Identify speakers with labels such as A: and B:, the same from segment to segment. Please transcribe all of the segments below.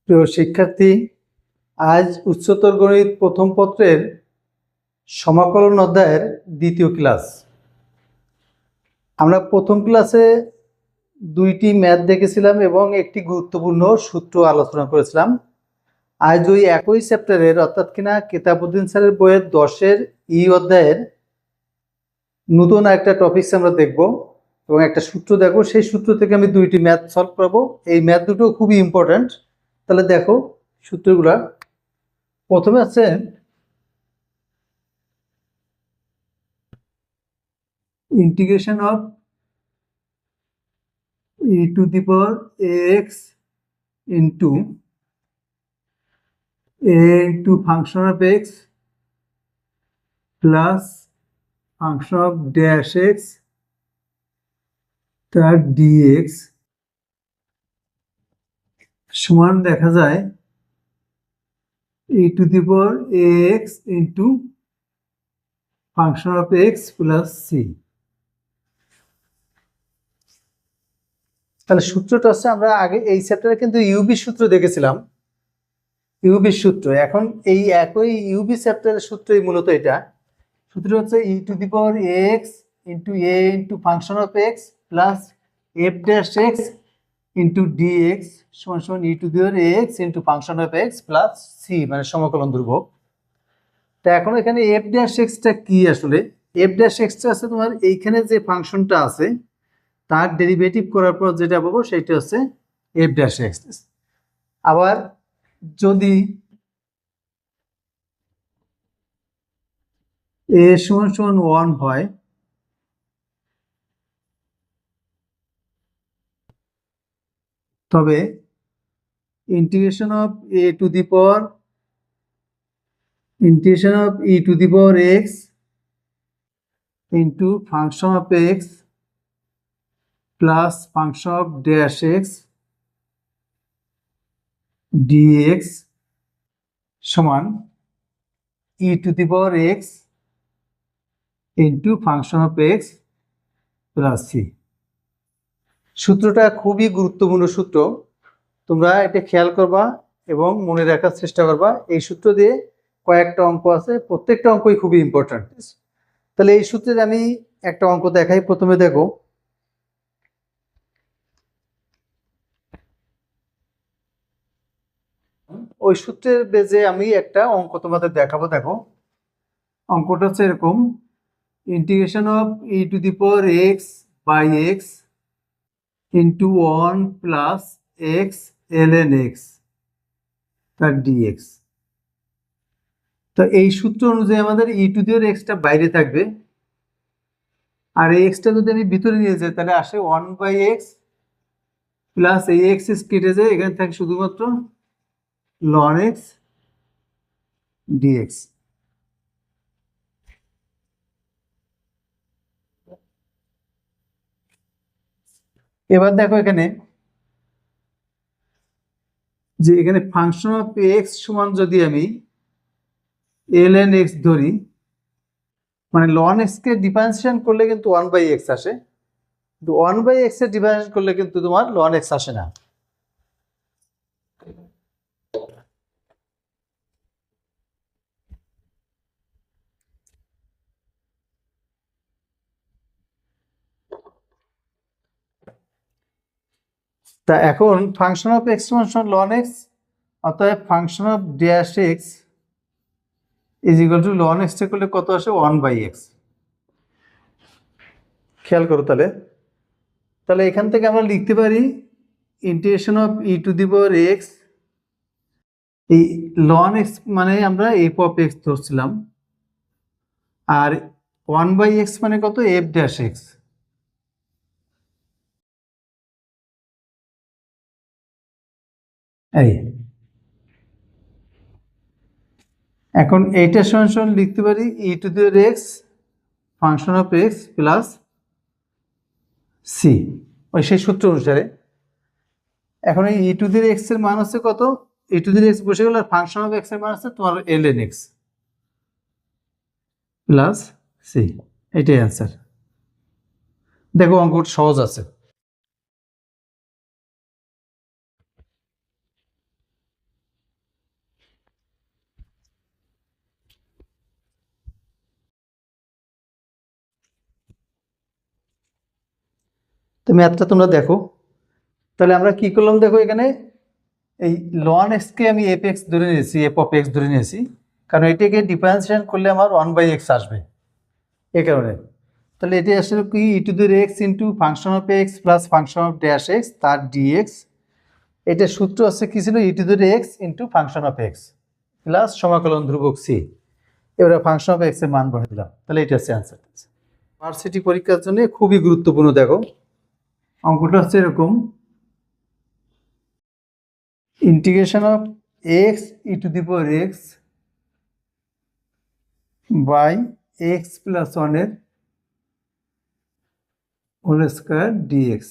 A: প্রিয় শিক্ষার্থী, আজ উচ্চতর গণিত প্রথম পত্রের সমাকলন অধ্যায়ের দ্বিতীয় ক্লাস। আমরা প্রথম ক্লাসে দুইটি ম্যাথ দেখেছিলাম এবং একটি গুরুত্বপূর্ণ সূত্র আলোচনা করেছিলাম। আজ ওই একই চ্যাপ্টারের অর্থাৎ কিনা কিতাবউদ্দিন স্যারের বইয়ের 10-এর অধ্যায়ের নতুন একটা টপিকস আমরা দেখব এবং একটা সূত্র দেখো। সেই সূত্র থেকে আমি দুইটি ম্যাথ সলভ করবো। এই ম্যাথ দুটো খুবই ইম্পর্ট্যান্ট। তাহলে দেখো সূত্রগুলা। প্রথমে আছে integration of e to the power ax into a into function of x plus function of dash x তার dx সমান দেখা যায় e to the power ax into function of x plus c। তাহলে সূত্রটা হচ্ছে, আমরা আগে এই চ্যাপ্টারে কিন্তু ইউবি সূত্র দেখেছিলাম, ইউবি সূত্র। এখন এই একই ইউবি চ্যাপ্টারের সূত্রই মূলত এটা। সূত্র হচ্ছে e to the power x into a into function of x plus f dash x into dx সমান সমান e to the power x into function of x plus c, মানে সমকলন ধ্রুবক। তা এখন এখানে এফ ড্যাশ এক্সটা কি? আসলে এফ ড্যাশ এক্সটা আছে তোমার এইখানে যে ফাংশনটা আছে তার ডেরিভেটিভ করার পর যেটা পাবো সেটা হচ্ছে এফ ড্যাশ এক্স। আবার যদি এ সমান সমান 1 হয়, তবে integration of a to the power e to the power x into function of x plus function of dash x dx সমান e to the power x into function of x plus c. সূত্রটা খুবই গুরুত্বপূর্ণ সূত্র, তোমরা এটা খেয়াল করবা এবং মনে রাখার চেষ্টা করবা। এই সূত্র দিয়ে কয়েকটা অঙ্ক আছে, প্রত্যেকটা অঙ্কই খুবই ইম্পর্ট্যান্ট। তাহলে এই সূত্রে আমি একটা অঙ্ক দেখাই। প্রথমে দেখো, ওই সূত্রের বেজে আমি একটা অঙ্ক তোমাদের দেখাবো। দেখো অঙ্কটা হচ্ছে এরকম, integration of e to the power x by x into 1 plus x ln x তার ডিএক্স। তো এই সূত্র অনুযায়ী আমাদের ই টু দি পাওয়ার এক্সটা বাইরে থাকবে, আর এই এক্সটা যদি আমি ভিতরে নিয়ে যাই তাহলে আসে 1 বাই এক্স প্লাস এই এক্স কেটে যায়, এখানে থাকে শুধুমাত্র ln x dx। এবার দেখো এখানে যে এখানে ফাংশন অফ এক্স সমান যদি আমি ln x ধরি, মানে ln x কে ডিফারেন্সিয়েশন করলে কিন্তু 1 বাই এক্স আসে, কিন্তু 1 বাই এক্স এর ডিফারেন্সিয়েশন করলে কিন্তু তোমার ln x আসে না। তা এখন ফাংশন অফ এক্স সমান ln x, অতএব function of dash x is equal two ln x করলে কত আসে? 1 বাই এক্স। খেয়াল করো তাহলে। তাহলে এখান থেকে আমরা লিখতে পারি integration of e to the power x, এই ln x মানে আমরা এফ অফ এক্স ধরছিলাম, আর 1 বাই এক্স মানে কত? F dash x. এই এখন এইটা সমান সমান লিখতে পারি e to the power x function of x plus c, ওই সেই সূত্র অনুসারে। এখন এই ই টু দি এক্স এর মান হচ্ছে কত? ই টু দি এক্স বসে গেল, আর ফাংশন অফ এক্স এর মান হচ্ছে তোমার ln x প্লাস সি। এটাই অ্যান্সার। দেখো অঙ্কটা সহজ আছে। তো ম্যাথটা তোমরা দেখো। তাহলে আমরা কি করলাম দেখো, এখানে এই ln x কে আমি f x ধরে নিয়েছি, f of x ধরে নিয়েছি, কারণ এটাকে ডিফারেন্সিয়েশন করলে আমার 1/x আসবে এই কারণে। তাহলে এটি আসলে কি e to the x into function of x plus function of dash x তার ডিএক্স। এটার সূত্র আছে কি ছিল, e to the x into function of x plus সমাকলন ধ্রুবক সি। এবারে ফাংশন অফ এক্স এর মান বসাই দিলাম, তাহলে এটা হচ্ছে অ্যান্সার। ভার্সিটি পরীক্ষার জন্য খুবই গুরুত্বপূর্ণ। দেখো অঙ্কটা হচ্ছে এরকম, integration of x e to the power x by x plus ওয়ানের whole square dx.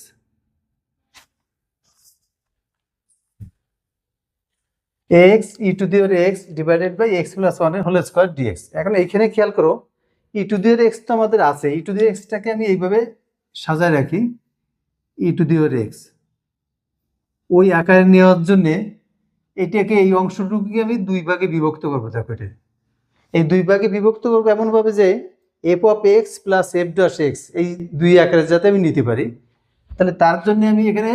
A: X e to the power x divided by x plus ওয়ানের হোল স্কোয়ার ডিএক্স। এখন এইখানে খেয়াল করো, ই টু দি পাওয়ার এক্স তো আমাদের আছে, ই to দি এক্সটাকে আমি এইভাবে সাজায় রাখি, ই টু দি পাওয়ার এক্স ওই আকারে নেওয়ার জন্যে এটাকে, এই অংশটুকুকে আমি দুই ভাগে বিভক্ত করবো। দেখো এটা এই দুই ভাগে বিভক্ত করবো এমনভাবে যে F of x plus F dot x এই দুই আকারে যাতে আমি নিতে পারি। তাহলে তার জন্য আমি এখানে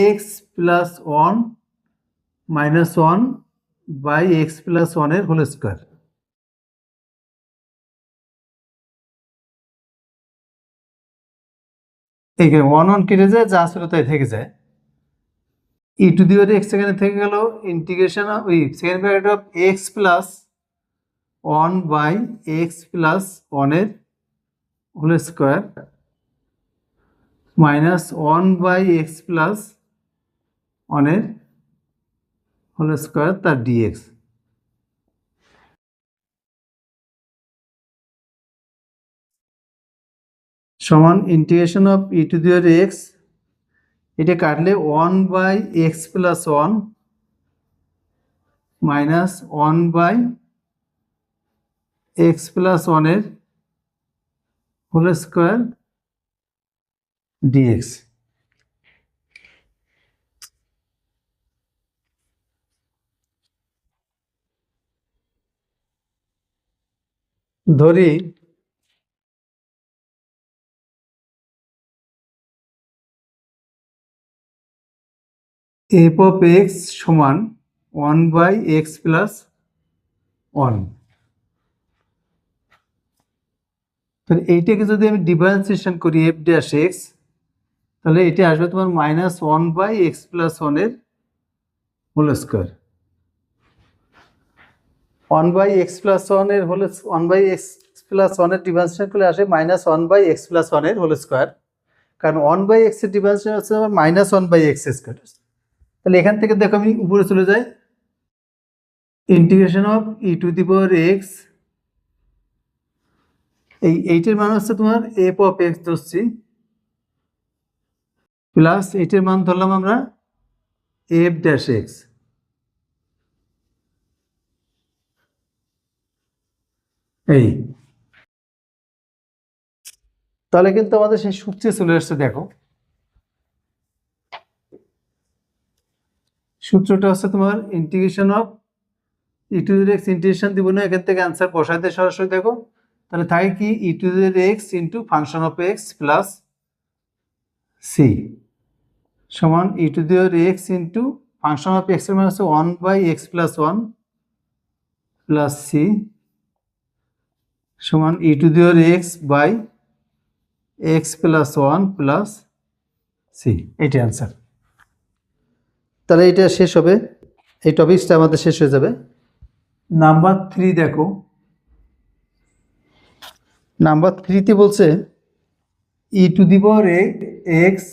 A: x plus one minus one by x plus ওয়ানের হোল স্কোয়ার। এইখানে ওয়ান ওয়ান কেটে যায়, যা ছিল তাই থেকে যায়। ই টু দি পাওয়ার এক্স এখানে থেকে গেল, ইন্টিগ্রেশন অফ ওই second bracket of x plus one by x plus ওয়ানের whole square minus one by x plus ওয়ানের হোল স্কোয়ার তার ডিএক্স সমান integration of e to the power x, এটা কাটলে one by x plus one minus one by x plus ওয়ানের whole square dx. ধরি f of x সমান one by x plus one. তাহলে এইটাকে যদি আমি ডিফারেন্সিয়েশন করি এফ ড্যাশ এক্স, তাহলে এটা আসবে তোমার minus one by x plus ওয়ানের whole square. One by x plus ওয়ানের whole, one by x plus ওয়ানের ডিফারেন্সিয়েশন করলে আসে minus one by x plus ওয়ানের হোল স্কোয়ার, কারণ ওয়ান বাই এক্স এর ডিফারেন্সিয়েশন হচ্ছে আমার minus one by x square. তাহলে এখান থেকে দেখো আমি উপরে চলে যাই, integration of e to the power x, এই এইটের মান হচ্ছে তোমার এফ অফ এক্স ধরছি, প্লাস এইটের মান ধরলাম আমরা এফ ড্যাশ এক্স। এই তাহলে কিন্তু আমাদের সেই সূত্রে চলে আসছে। দেখো সূত্রটা হচ্ছে তোমার integration of e to the x, integration দিব না, এখান থেকে অ্যান্সার বসাইতে সরাসরি। দেখো তাহলে থাকে কি e to the x into function of x plus c সমান e to the x into function of x এর মানে হচ্ছে one by x plus one plus c সমান e to the x by x plus one plus c. এইটা answer. তাহলে এটা শেষ হবে, এই টপিকসটা আমাদের শেষ হয়ে যাবে। নাম্বার 3 দেখো, নাম্বার 3তে বলছে e to the power x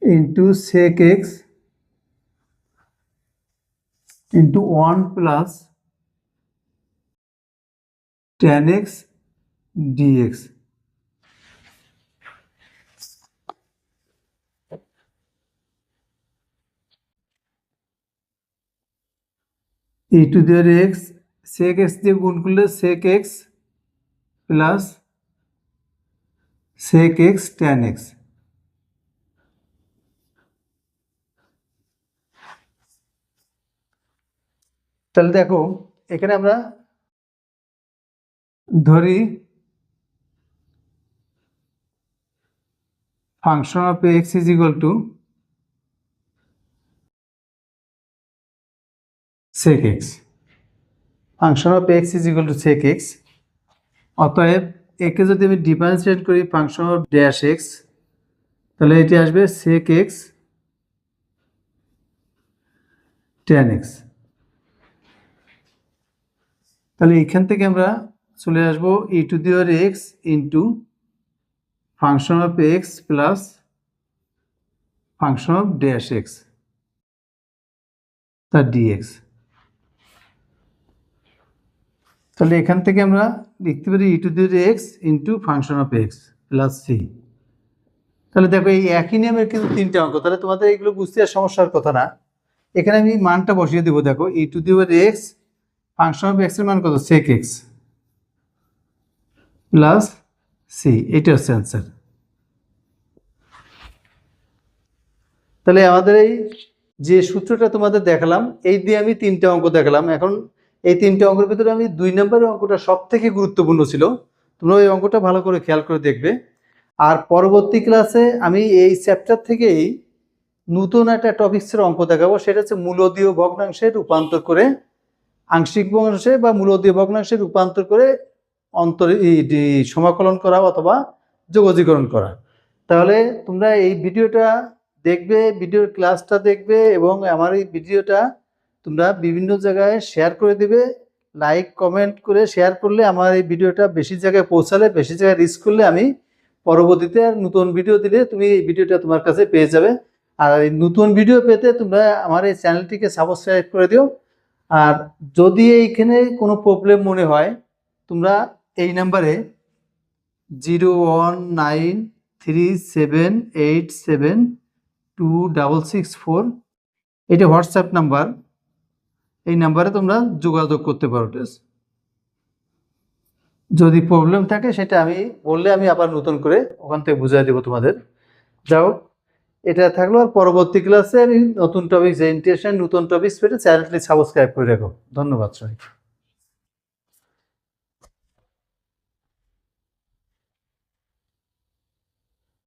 A: into sec x into one plus tan x dx. E to the power x sec x দিয়ে গুণ করলে sec x plus sec x tan x. তাহলে দেখো এখানে আমরা ধরি function of x is equal to sec x, function of x is equal to sec x। অতএব একে যদি আমি ডিফারেন্সিয়েট করি ফাংশন অফ ড্যাশ এক্স, তাহলে এটি আসবে sec x tan x। তাহলে এখান থেকে আমরা চলে আসবো e to the power x into function of x plus function of dash x তার ডিএক্স। তাহলে এখান থেকে আমরা লিখতে পারি e to the x into function of x plus c. তাহলে দেখো এই একই নিয়মের কিন্তু তিনটে অঙ্ক, তাহলে তোমাদের এইগুলো বুঝতে আর সমস্যার কথা না। এখানে আমি মানটা বসিয়ে দেবো, দেখো e to the x function of x এর মান কত sec x প্লাস সি, এটা হচ্ছে অ্যান্সার। তাহলে আমাদের এই যে সূত্রটা তোমাদের দেখালাম, এই দিয়ে আমি তিনটে অঙ্ক দেখালাম। এখন এই তিনটে অঙ্কের ভিতরে আমি 2 নম্বরের অঙ্কটা সব থেকে গুরুত্বপূর্ণ ছিল, তোমরা ওই অঙ্কটা ভালো করে খেয়াল করে দেখবে। আর পরবর্তী ক্লাসে আমি এই চ্যাপ্টার থেকেই নতুন একটা টপিক্সের অঙ্ক দেখাবো, সেটা হচ্ছে মূলদীয় ভগ্নাংশে রূপান্তর করে আংশিক ভগ্নাংশে বা মূলদীয় ভগ্নাংশে রূপান্তর করে সমাকলন করা অথবা যোগজীকরণ করা। তাহলে তোমরা এই ভিডিওটা দেখবে, ভিডিওর ক্লাসটা দেখবে এবং আমার এই ভিডিওটা তোমরা বিভিন্ন জায়গায় শেয়ার করে দিবে। লাইক কমেন্ট করে শেয়ার করলে আমার এই ভিডিওটা বেশি জায়গায় পৌঁছালে, বেশি জায়গায় রিচ করলে আমি পরবর্তীতে আর নতুন ভিডিও দিলে তুমি এই ভিডিওটা তোমার কাছে পেয়ে যাবে। আর এই নতুন ভিডিও পেতে তোমরা আমার এই চ্যানেলটিকে সাবস্ক্রাইব করে দিও। আর যদি এইখানে কোনো প্রবলেম মনে হয়, তোমরা এই নাম্বারে 01937872664 এটা হোয়াটসঅ্যাপ নাম্বার, এই নাম্বারে তোমরা যোগাযোগ করতে পারো। যদি প্রবলেম থাকে সেটা আমি বললে আমি আবার নতুন করে ওখান থেকে বুঝিয়ে দেবো তোমাদের। যাও, এটা থাকলো। আর পরবর্তী ক্লাসে আমি নতুন টপিক যে ইন্টারেস্টিং নতুন টপিক পেতে চ্যানেলটি সাবস্ক্রাইব করে রাখো। ধন্যবাদ সবাই।